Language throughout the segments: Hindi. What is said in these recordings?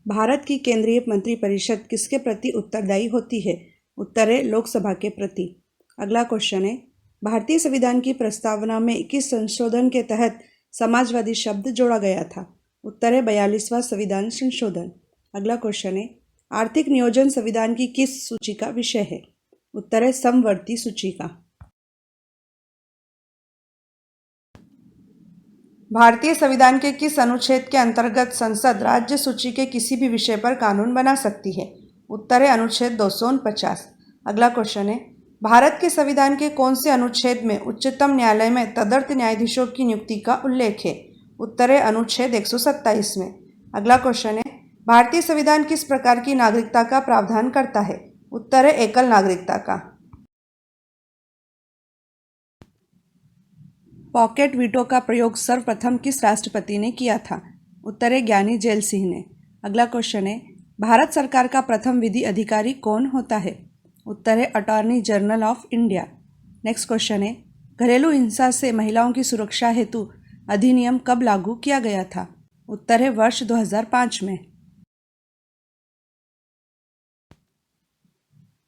भारत की केंद्रीय मंत्रिपरिषद किसके प्रति उत्तरदायी होती है? उत्तर है लोकसभा के प्रति। अगला क्वेश्चन है, भारतीय संविधान की प्रस्तावना में किस संशोधन के तहत समाजवादी शब्द जोड़ा गया था? उत्तर है 42वां संविधान संशोधन। अगला क्वेश्चन है, आर्थिक नियोजन संविधान की किस सूची का विषय है? उत्तर है समवर्ती सूची का। भारतीय संविधान के किस अनुच्छेद के अंतर्गत संसद राज्य सूची के किसी भी विषय पर कानून बना सकती है? उत्तर है अनुच्छेद 249। अगला क्वेश्चन है, भारत के संविधान के कौन से अनुच्छेद में उच्चतम न्यायालय में तदर्थ न्यायाधीशों की नियुक्ति का उल्लेख है? उत्तर है अनुच्छेद 127 में। अगला क्वेश्चन है, भारतीय संविधान किस प्रकार की नागरिकता का प्रावधान करता है? उत्तर है एकल नागरिकता का। पॉकेट वीटो का प्रयोग सर्वप्रथम किस राष्ट्रपति ने किया था? उत्तर है ज्ञानी जैल सिंह ने। अगला क्वेश्चन है, भारत सरकार का प्रथम विधि अधिकारी कौन होता है? उत्तर है attorney general of India. Next question है, घरेलू हिंसा से महिलाओं की सुरक्षा हेतु अधिनियम कब लागू किया गया था? उत्तर है वर्ष 2005 में।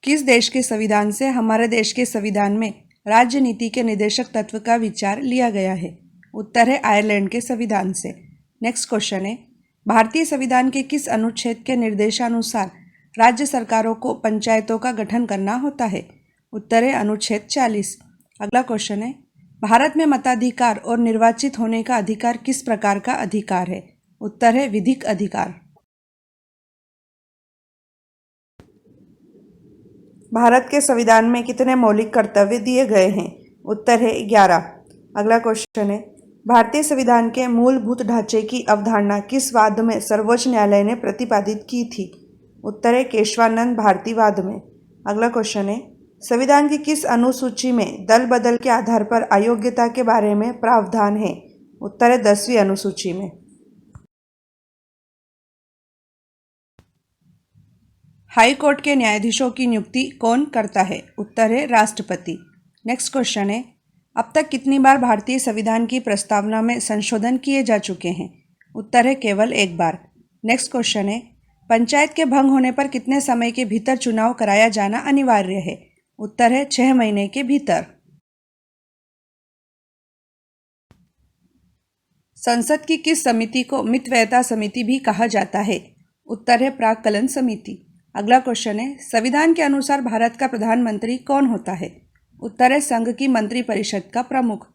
किस देश के संविधान से हमारे देश के संविधान में राज्य नीति के निर्देशक तत्व का विचार लिया गया है? उत्तर है आयरलैंड के संविधान से। नेक्स्ट क्वेश्चन है, भारतीय संविधान के किस अनुच्छेद के निर्देशानुसार राज्य सरकारों को पंचायतों का गठन करना होता है? उत्तर है अनुच्छेद 40। अगला क्वेश्चन है, भारत में मताधिकार और निर्वाचित होने का अधिकार किस प्रकार का अधिकार है? उत्तर है विधिक अधिकार। भारत के संविधान में कितने मौलिक कर्तव्य दिए गए हैं? उत्तर है 11। अगला क्वेश्चन है, भारतीय संविधान के मूलभूत ढांचे की अवधारणा किस वाद में सर्वोच्च न्यायालय ने प्रतिपादित की थी? उत्तर है केशवानंद भारती वाद में। अगला क्वेश्चन है, संविधान की किस अनुसूची में दल बदल के आधार पर अयोग्यता के बारे में प्रावधान है? उत्तर है 10वीं अनुसूची में। हाई कोर्ट के न्यायाधीशों की नियुक्ति कौन करता है? उत्तर है राष्ट्रपति। नेक्स्ट क्वेश्चन है, अब तक कितनी बार भारतीय संविधान की प्रस्तावना में संशोधन किए जा चुके हैं? उत्तर है केवल एक बार। नेक्स्ट क्वेश्चन है, पंचायत के भंग होने पर कितने समय के भीतर चुनाव कराया जाना अनिवार्य है? उत्तर है 6 महीने के भीतर। संसद की किस समिति को मितव्ययता समिति भी कहा जाता है? उत्तर है प्राक्कलन समिति। अगला क्वेश्चन है, संविधान के अनुसार भारत का प्रधानमंत्री कौन होता है? उत्तर है संघ की मंत्रिपरिषद का प्रमुख।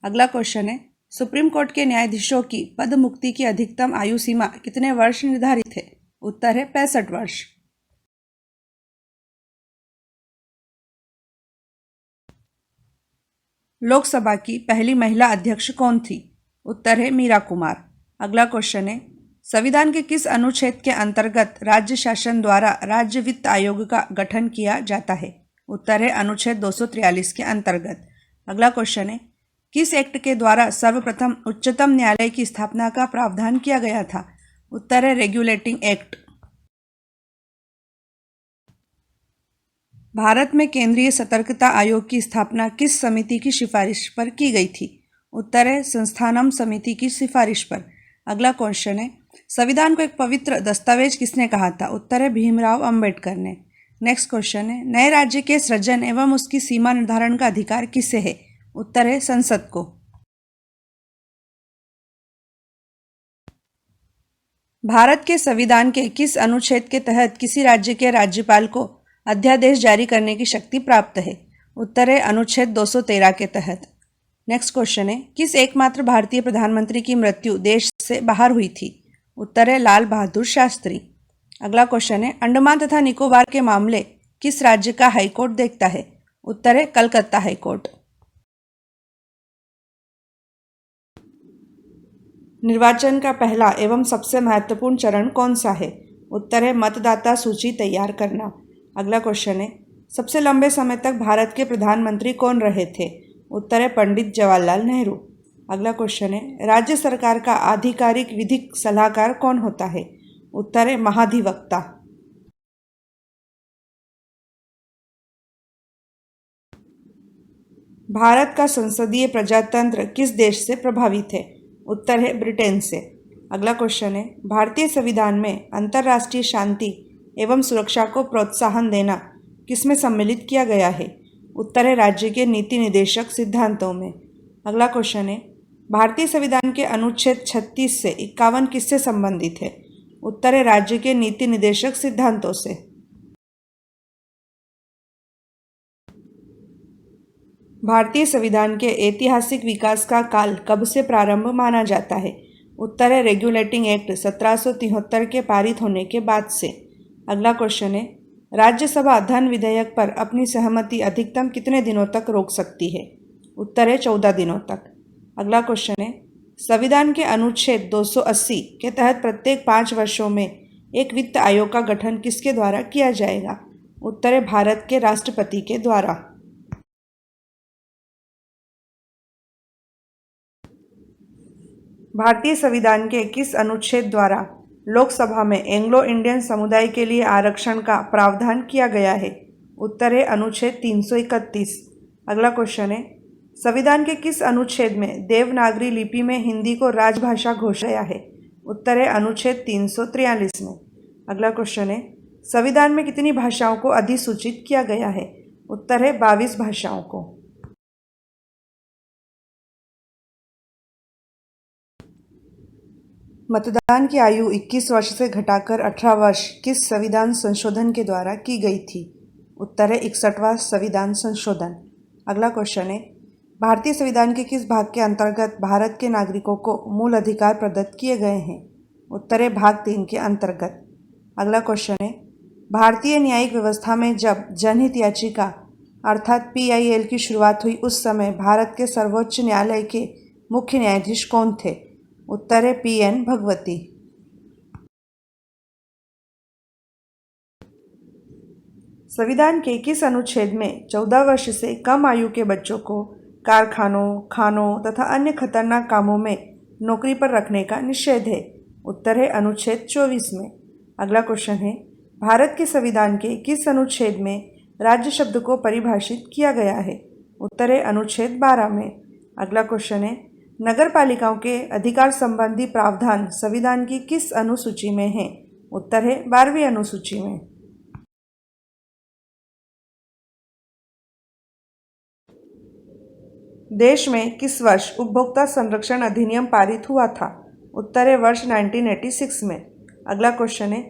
अगला क्वेश्चन है, सुप्रीम कोर्ट के न्यायाधीशों की पद मुक्ति की अधिकतम आयु सीमा कितने वर्ष निर्धारित है? उत्तर है 65 वर्ष। लोकसभा की पहली महिला अध्यक्ष कौन थी? उत्तर है मीरा कुमार। अगला क्वेश्चन है, संविधान के किस अनुच्छेद के अंतर्गत राज्य शासन द्वारा राज्य वित्त आयोग का गठन किया जाता है? उत्तर है अनुच्छेद 243 के अंतर्गत। अगला क्वेश्चन है, किस एक्ट के द्वारा सर्वप्रथम उच्चतम न्यायालय की स्थापना का प्रावधान किया गया था? उत्तर है रेगुलेटिंग एक्ट। भारत में केंद्रीय सतर्कता आयोग की स्थापना किस समिति की सिफारिश पर की गई थी? उत्तर है संस्थानम समिति की सिफारिश पर। अगला क्वेश्चन है, संविधान को एक पवित्र दस्तावेज किसने कहा था? उत्तर है भीमराव अंबेडकर ने। नेक्स्ट क्वेश्चन है, नए राज्य के सृजन एवं उसकी सीमा निर्धारण का अधिकार किसे है? उत्तर है संसद को। भारत के संविधान के किस अनुच्छेद के तहत किसी राज्य के राज्यपाल को अध्यादेश जारी करने की शक्ति प्राप्त है? उत्तर है अनुच्छेद 213 के तहत। नेक्स्ट क्वेश्चन है, किस एकमात्र भारतीय प्रधानमंत्री की मृत्यु देश से बाहर हुई थी? उत्तर है लाल बहादुर शास्त्री। अगला क्वेश्चन है, अंडमान तथा निकोबार के मामले किस राज्य का हाईकोर्ट देखता है? उत्तर है कलकत्ता हाईकोर्ट। निर्वाचन का पहला एवं सबसे महत्वपूर्ण चरण कौन सा है? उत्तर है मतदाता सूची तैयार करना। अगला क्वेश्चन है, सबसे लंबे समय तक भारत के प्रधानमंत्री कौन रहे थे? उत्तर है पंडित जवाहरलाल नेहरू। अगला क्वेश्चन है, राज्य सरकार का आधिकारिक विधिक सलाहकार कौन होता है? उत्तर है महाधिवक्ता। भारत का संसदीय प्रजातंत्र किस देश से प्रभावित है? उत्तर है ब्रिटेन से। अगला क्वेश्चन है, भारतीय संविधान में अंतर्राष्ट्रीय शांति एवं सुरक्षा को प्रोत्साहन देना किसमें सम्मिलित किया गया है? उत्तर है राज्य के नीति निदेशक सिद्धांतों में। अगला क्वेश्चन है, भारतीय संविधान के अनुच्छेद 36 से 51 किससे संबंधित है? उत्तर है राज्य के नीति निदेशक सिद्धांतों से। भारतीय संविधान के ऐतिहासिक विकास का काल कब से प्रारंभ माना जाता है? उत्तर है रेगुलेटिंग एक्ट 1773 के पारित होने के बाद से। अगला क्वेश्चन है, राज्यसभा धन विधेयक पर अपनी सहमति अधिकतम कितने दिनों तक रोक सकती है? उत्तर है 14 दिनों तक। अगला क्वेश्चन है, संविधान के अनुच्छेद 280 के तहत प्रत्येक 5 वर्षों में एक वित्त आयोग का गठन किसके द्वारा किया जाएगा? उत्तर है भारत के राष्ट्रपति के द्वारा। भारतीय संविधान के किस अनुच्छेद द्वारा लोकसभा में एंग्लो इंडियन समुदाय के लिए आरक्षण का प्रावधान किया गया है? उत्तर है अनुच्छेद 331। अगला क्वेश्चन है, संविधान के किस अनुच्छेद में देवनागरी लिपि में हिंदी को राजभाषा घोषित किया है? उत्तर है अनुच्छेद 343 में। अगला क्वेश्चन है, संविधान में कितनी भाषाओं को अधिसूचित किया गया है? उत्तर है 22 भाषाओं को। मतदान की आयु 21 वर्ष से घटाकर 18 वर्ष किस संविधान संशोधन के द्वारा की गई थी? उत्तर है 61वां संविधान संशोधन। अगला क्वेश्चन है, भारतीय संविधान के किस भाग के अंतर्गत भारत के नागरिकों को मूल अधिकार प्रदत्त किए गए हैं? उत्तर है भाग 3 के अंतर्गत। अगला क्वेश्चन है, भारतीय न्यायिक व्यवस्था में जब जनहित याचिका अर्थात PIL की शुरुआत हुई उस समय भारत के सर्वोच्च न्यायालय के मुख्य न्यायाधीश कौन थे? उत्तर है PN भगवती। संविधान के किस अनुच्छेद में 14 वर्ष से कम आयु के बच्चों को कारखानों, खानों तथा अन्य खतरनाक कामों में नौकरी पर रखने का निषेध है? उत्तर है अनुच्छेद 24 में। अगला क्वेश्चन है, भारत के संविधान के किस अनुच्छेद में राज्य शब्द को परिभाषित किया गया है? उत्तर है अनुच्छेद 12 में। अगला क्वेश्चन है, नगर पालिकाओं के अधिकार संबंधी प्रावधान संविधान की किस अनुसूची में है? उत्तर है 12वीं अनुसूची में। देश में किस वर्ष उपभोक्ता संरक्षण अधिनियम पारित हुआ था? उत्तर है वर्ष 1986 में। अगला क्वेश्चन है,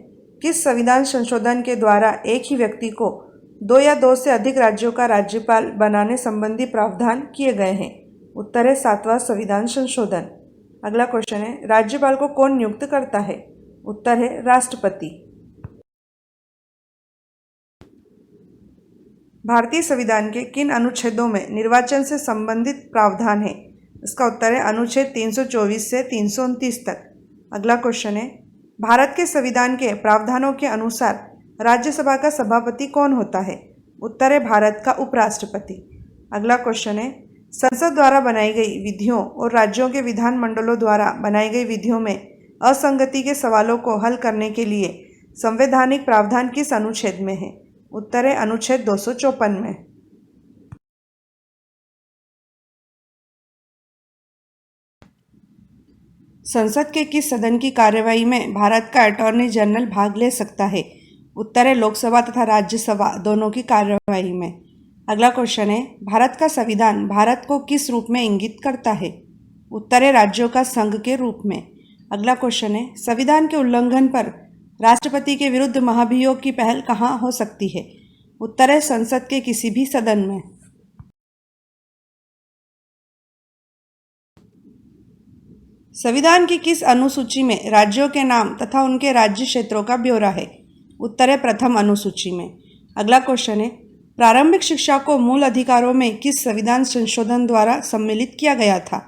किस संविधान संशोधन के द्वारा एक ही व्यक्ति को 2 या 2 से अधिक राज्यों का राज्यपाल बनाने संबंधी प्रावधान किए गए हैं? उत्तर है 7वां संविधान संशोधन। अगला क्वेश्चन है, राज्यपाल को कौन नियुक्त करता है? उत्तर है राष्ट्रपति। भारतीय संविधान के किन अनुच्छेदों में निर्वाचन से संबंधित प्रावधान है? इसका उत्तर है अनुच्छेद 324 से 329 तक। अगला क्वेश्चन है, भारत के संविधान के प्रावधानों के अनुसार राज्यसभा का सभापति कौन होता है? उत्तर है भारत का उपराष्ट्रपति। अगला क्वेश्चन है, संसद द्वारा बनाई गई विधियों और राज्यों के विधानमंडलों द्वारा बनाई गई विधियों में असंगति के सवालों को हल करने के लिए संवैधानिक प्रावधान किस अनुच्छेद में है? उत्तर है अनुच्छेद 254 में। संसद के किस सदन की कार्यवाही में भारत का अटॉर्नी जनरल भाग ले सकता है? उत्तर है लोकसभा तथा राज्यसभा दोनों की कार्यवाही में। अगला क्वेश्चन है, भारत का संविधान भारत को किस रूप में इंगित करता है? उत्तर है राज्यों का संघ के रूप में। अगला क्वेश्चन है, संविधान के उल्लंघन पर राष्ट्रपति के विरुद्ध महाभियोग की पहल कहाँ हो सकती है? उत्तर है संसद के किसी भी सदन में। संविधान की किस अनुसूची में राज्यों के नाम तथा उनके राज्य क्षेत्रों का ब्यौरा है? उत्तर है प्रथम अनुसूची में। अगला क्वेश्चन है, प्रारंभिक शिक्षा को मूल अधिकारों में किस संविधान संशोधन द्वारा सम्मिलित किया गया था?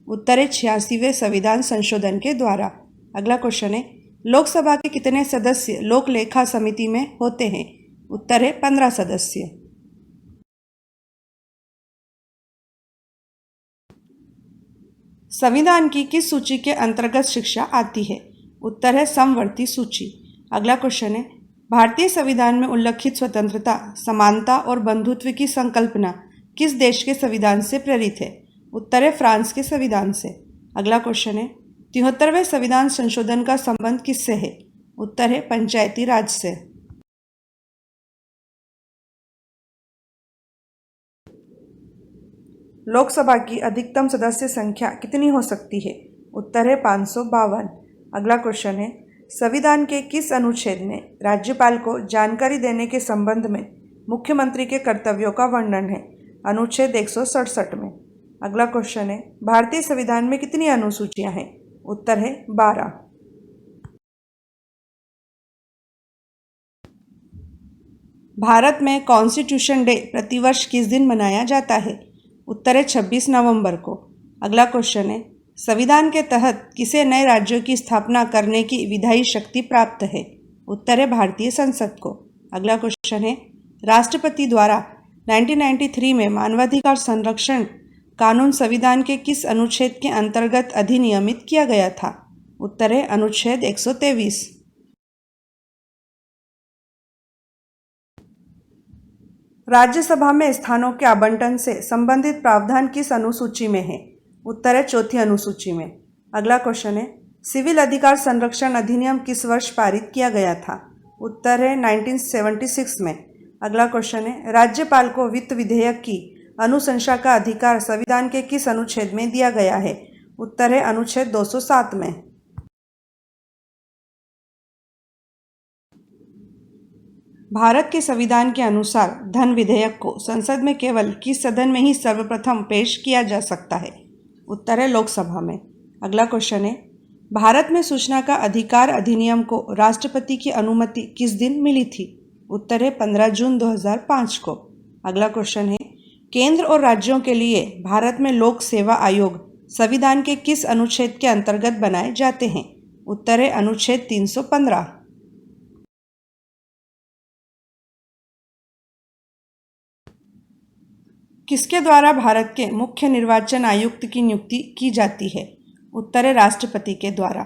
उत्तर है 86वें संविधान संशोधन के द्वारा। अगला क्वेश्चन है, लोकसभा के कितने सदस्य लोक लेखा समिति में होते हैं? उत्तर है 15 सदस्य। संविधान की किस सूची के अंतर्गत शिक्षा आती है? उत्तर है समवर्ती सूची। अगला क्वेश्चन है, भारतीय संविधान में उल्लिखित स्वतंत्रता, समानता और बंधुत्व की संकल्पना किस देश के संविधान से प्रेरित है? उत्तर है फ्रांस के संविधान से। अगला क्वेश्चन है, 73वें संविधान संशोधन का संबंध किससे है? उत्तर है पंचायती राज से। लोकसभा की अधिकतम सदस्य संख्या कितनी हो सकती है? उत्तर है 552। अगला क्वेश्चन है, संविधान के किस अनुच्छेद में राज्यपाल को जानकारी देने के संबंध में मुख्यमंत्री के कर्तव्यों का वर्णन है? अनुच्छेद 167 में। अगला क्वेश्चन है, भारतीय संविधान में कितनी अनुसूचियां हैं? उत्तर है 12। भारत में कॉन्स्टिट्यूशन डे प्रतिवर्ष किस दिन मनाया जाता है? उत्तर है 26 नवंबर को। अगला क्वेश्चन है, संविधान के तहत किसे नए राज्यों की स्थापना करने की विधायी शक्ति प्राप्त है? उत्तर है भारतीय संसद को। अगला क्वेश्चन है, राष्ट्रपति द्वारा 1993 में मानवाधिकार संरक्षण कानून संविधान के किस अनुच्छेद के अंतर्गत अधिनियमित किया गया था? उत्तर है अनुच्छेद 123। राज्यसभा में स्थानों के आवंटन से संबंधित प्रावधान किस अनुसूची में है? उत्तर है चौथी अनुसूची में। अगला क्वेश्चन है, सिविल अधिकार संरक्षण अधिनियम किस वर्ष पारित किया गया था? उत्तर है 1976 में। अगला क्वेश्चन है, राज्यपाल को वित्त विधेयक की अनुशंसा का अधिकार संविधान के किस अनुच्छेद में दिया गया है? उत्तर है अनुच्छेद 207 में। भारत के संविधान के अनुसार धन विधेयक को संसद में केवल किस सदन में ही सर्वप्रथम पेश किया जा सकता है? उत्तर है लोकसभा में। अगला क्वेश्चन है, भारत में सूचना का अधिकार अधिनियम को राष्ट्रपति की अनुमति किस दिन मिली थी? उत्तर है 15 जून 2005 को। अगला क्वेश्चन है, केंद्र और राज्यों के लिए भारत में लोक सेवा आयोग संविधान के किस अनुच्छेद के अंतर्गत बनाए जाते हैं? उत्तर है अनुच्छेद 315। किसके द्वारा भारत के मुख्य निर्वाचन आयुक्त की नियुक्ति की जाती है? उत्तर है राष्ट्रपति के द्वारा।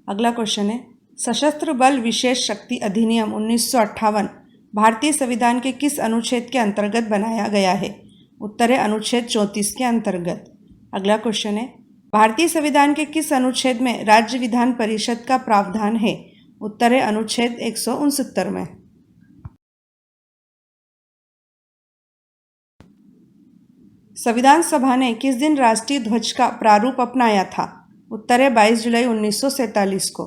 अगला क्वेश्चन है, सशस्त्र बल विशेष शक्ति अधिनियम 1958 भारतीय संविधान के किस अनुच्छेद के अंतर्गत बनाया गया है? उत्तर है अनुच्छेद 34 के अंतर्गत। अगला क्वेश्चन है, भारतीय संविधान के किस अनुच्छेद में राज्य विधान परिषद का प्रावधान है? उत्तर है अनुच्छेद 169 में। संविधान सभा ने किस दिन राष्ट्रीय ध्वज का प्रारूप अपनाया था? उत्तर है 22 जुलाई 1947 को।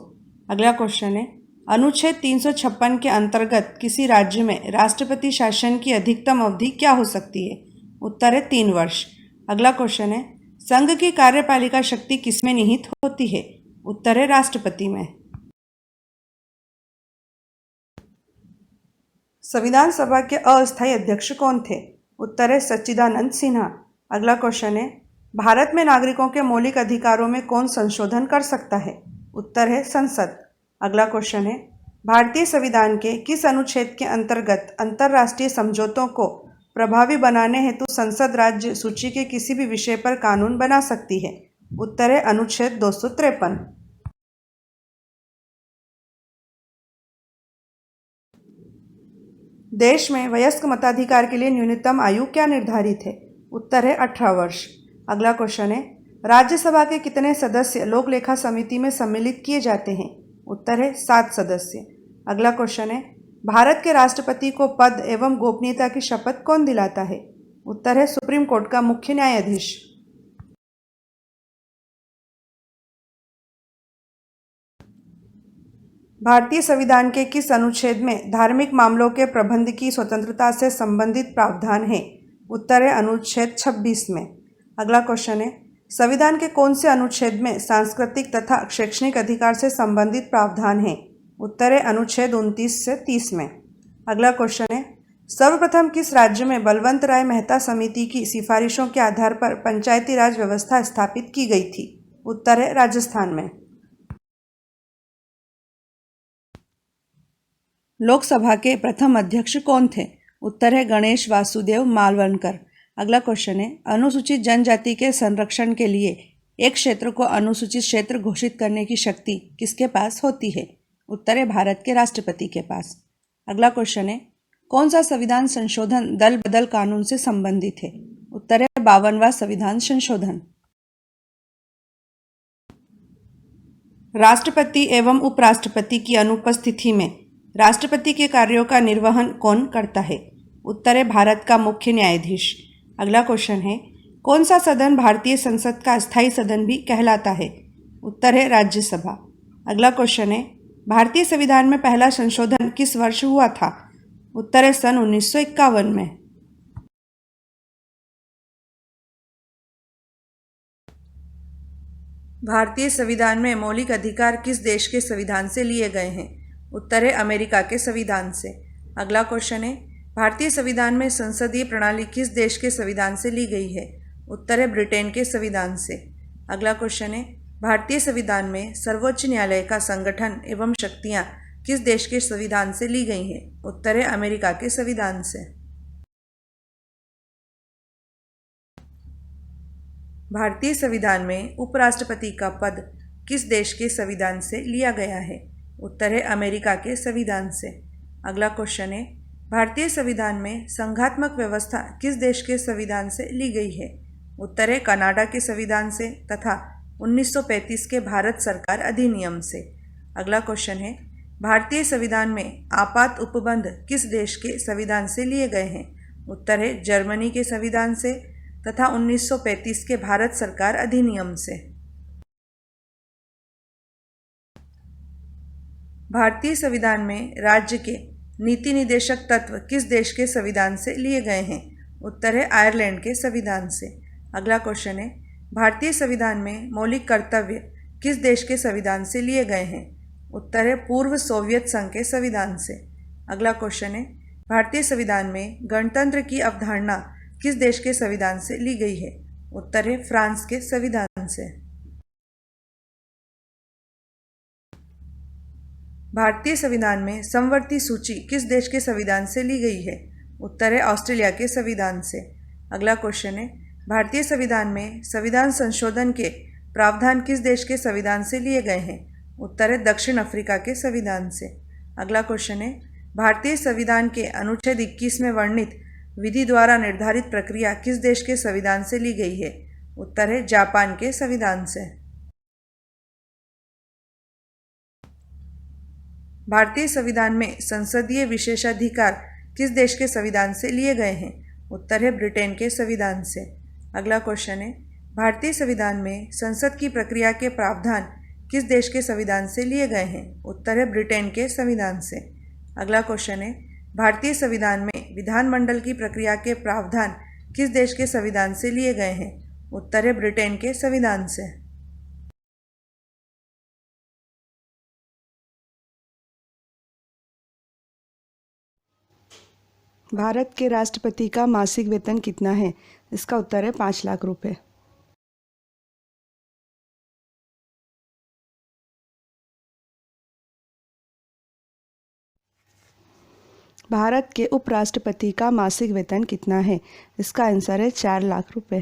अगला क्वेश्चन है, अनुच्छेद 356 के अंतर्गत किसी राज्य में राष्ट्रपति शासन की अधिकतम अवधि क्या हो सकती है? उत्तर है 3 वर्ष। अगला क्वेश्चन है, संघ की कार्यपालिका शक्ति किसमें निहित होती है? उत्तर है राष्ट्रपति में। संविधान सभा के अस्थायी अध्यक्ष कौन थे? उत्तर है सच्चिदानंद सिन्हा। अगला क्वेश्चन है, भारत में नागरिकों के मौलिक अधिकारों में कौन संशोधन कर सकता है? उत्तर है संसद। अगला क्वेश्चन है, भारतीय संविधान के किस अनुच्छेद के अंतर्गत अंतर्राष्ट्रीय समझौतों को प्रभावी बनाने हेतु संसद राज्य सूची के किसी भी विषय पर कानून बना सकती है? उत्तर है अनुच्छेद 253। देश में वयस्क मताधिकार के लिए न्यूनतम आयु क्या निर्धारित है? उत्तर है 18 वर्ष। अगला क्वेश्चन है, राज्यसभा के कितने सदस्य लोक लेखा समिति में सम्मिलित किए जाते हैं? उत्तर है 7 सदस्य। अगला क्वेश्चन है, भारत के राष्ट्रपति को पद एवं गोपनीयता की शपथ कौन दिलाता है? उत्तर है सुप्रीम कोर्ट का मुख्य न्यायाधीश। भारतीय संविधान के किस अनुच्छेद में धार्मिक मामलों के प्रबंध की स्वतंत्रता से संबंधित प्रावधान है? उत्तर है अनुच्छेद 26 में। अगला क्वेश्चन है, संविधान के कौन से अनुच्छेद में सांस्कृतिक तथा शैक्षणिक अधिकार से संबंधित प्रावधान है? उत्तर है अनुच्छेद 29 से 30 में। अगला क्वेश्चन है, सर्वप्रथम किस राज्य में बलवंत राय मेहता समिति की सिफारिशों के आधार पर पंचायती राज व्यवस्था स्थापित की गई थी? उत्तर है राजस्थान में। लोकसभा के प्रथम अध्यक्ष कौन थे? उत्तर है गणेश वासुदेव मालवणकर। अगला क्वेश्चन है, अनुसूचित जनजाति के संरक्षण के लिए एक क्षेत्र को अनुसूचित क्षेत्र घोषित करने की शक्ति किसके पास होती है? उत्तर है भारत के राष्ट्रपति के पास। अगला क्वेश्चन है, कौन सा संविधान संशोधन दल बदल कानून से संबंधित है? उत्तर है 52वां संविधान संशोधन। राष्ट्रपति एवं उपराष्ट्रपति की अनुपस्थिति में राष्ट्रपति के कार्यों का निर्वहन कौन करता है? उत्तर है भारत का मुख्य न्यायाधीश। अगला क्वेश्चन है, कौन सा सदन भारतीय संसद का अस्थायी सदन भी कहलाता है? उत्तर है राज्यसभा। अगला क्वेश्चन है, भारतीय संविधान में पहला संशोधन किस वर्ष हुआ था? उत्तर है सन 1951 में। भारतीय संविधान में मौलिक अधिकार किस देश के संविधान से लिए गए हैं? उत्तर है अमेरिका के संविधान से। अगला क्वेश्चन है, भारतीय संविधान में संसदीय प्रणाली किस देश के संविधान से ली गई है? उत्तर है ब्रिटेन के संविधान से। अगला क्वेश्चन है, भारतीय संविधान में सर्वोच्च न्यायालय का संगठन एवं शक्तियां किस देश के संविधान से ली गई हैं? उत्तर है अमेरिका के संविधान से। भारतीय संविधान में उपराष्ट्रपति का पद किस देश के संविधान से लिया गया है? उत्तर है अमेरिका के संविधान से। अगला क्वेश्चन है, भारतीय संविधान में संघात्मक व्यवस्था किस देश के संविधान से ली गई है? उत्तर है कनाडा के संविधान से तथा 1935 के भारत सरकार अधिनियम से। अगला क्वेश्चन है, भारतीय संविधान में आपात उपबंध किस देश के संविधान से लिए गए हैं? उत्तर है जर्मनी के संविधान से तथा 1935 के भारत सरकार अधिनियम से। भारतीय संविधान में राज्य के नीति निदेशक तत्व किस देश के संविधान से लिए गए हैं? उत्तर है आयरलैंड के संविधान से। अगला क्वेश्चन है, भारतीय संविधान में मौलिक कर्तव्य किस देश के संविधान से लिए गए हैं? उत्तर है पूर्व सोवियत संघ के संविधान से। अगला क्वेश्चन है, भारतीय संविधान में गणतंत्र की अवधारणा किस देश के संविधान से ली गई है? उत्तर है फ्रांस के संविधान से। भारतीय संविधान में समवर्ती सूची किस देश के संविधान से ली गई है? उत्तर है ऑस्ट्रेलिया के संविधान से। अगला क्वेश्चन है, भारतीय संविधान में संविधान संशोधन के प्रावधान किस देश के संविधान से लिए गए हैं? उत्तर है दक्षिण अफ्रीका के संविधान से। अगला क्वेश्चन है, भारतीय संविधान के अनुच्छेद 21 में वर्णित विधि द्वारा निर्धारित प्रक्रिया किस देश के संविधान से ली गई है? उत्तर है जापान के संविधान से। भारतीय संविधान में संसदीय विशेषाधिकार किस देश के संविधान से लिए गए हैं? उत्तर है ब्रिटेन के संविधान से। अगला क्वेश्चन है, भारतीय संविधान में संसद की प्रक्रिया के प्रावधान किस देश के संविधान से लिए गए हैं? उत्तर है ब्रिटेन के संविधान से। अगला क्वेश्चन है, भारतीय संविधान में विधानमंडल की प्रक्रिया के प्रावधान किस देश के संविधान से लिए गए हैं? उत्तर है ब्रिटेन के संविधान से। भारत के राष्ट्रपति का मासिक वेतन कितना है? इसका उत्तर है 5 लाख रुपए। भारत के उपराष्ट्रपति का मासिक वेतन कितना है? इसका आंसर है 4 लाख रुपए।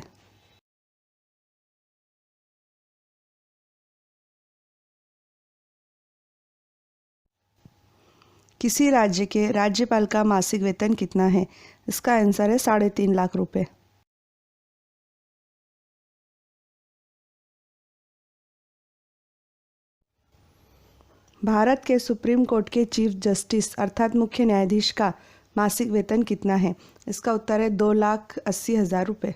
किसी राज्य के राज्यपाल का मासिक वेतन कितना है? इसका आंसर है 3.5 लाख रुपए। भारत के सुप्रीम कोर्ट के चीफ जस्टिस अर्थात मुख्य न्यायाधीश का मासिक वेतन कितना है? इसका उत्तर है 2,80,000 रुपये।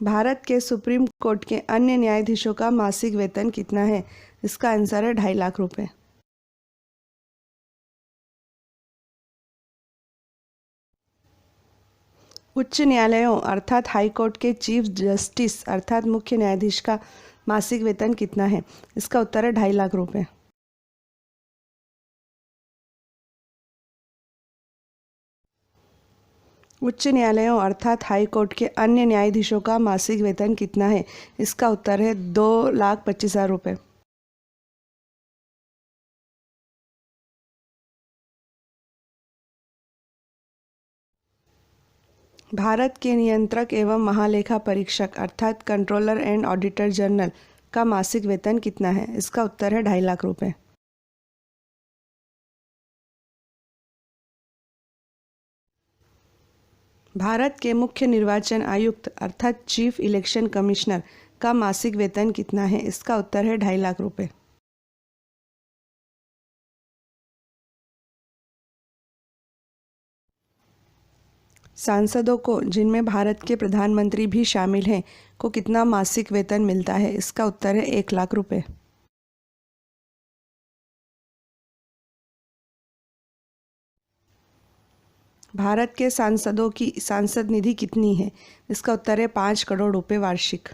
भारत के सुप्रीम कोर्ट के अन्य न्यायाधीशों का मासिक वेतन कितना है? इसका आंसर है 2.5 लाख रुपये। उच्च न्यायालयों अर्थात हाई कोर्ट के चीफ जस्टिस अर्थात मुख्य न्यायाधीश का मासिक वेतन कितना है? इसका उत्तर है 2.5 लाख रुपये। उच्च न्यायालयों अर्थात हाई कोर्ट के अन्य न्यायाधीशों का मासिक वेतन कितना है? इसका उत्तर है 2,25,000 रुपये। भारत के नियंत्रक एवं महालेखा परीक्षक अर्थात कंट्रोलर एंड ऑडिटर जनरल का मासिक वेतन कितना है? इसका उत्तर है 2.5 लाख रुपये। भारत के मुख्य निर्वाचन आयुक्त अर्थात चीफ इलेक्शन कमिश्नर का मासिक वेतन कितना है? इसका उत्तर है 2.5 लाख रुपए। सांसदों को, जिनमें भारत के प्रधानमंत्री भी शामिल हैं, को कितना मासिक वेतन मिलता है? इसका उत्तर है 1 लाख रुपए। भारत के सांसदों की सांसद निधि कितनी है? इसका उत्तर है 5 करोड़ रुपए वार्षिक।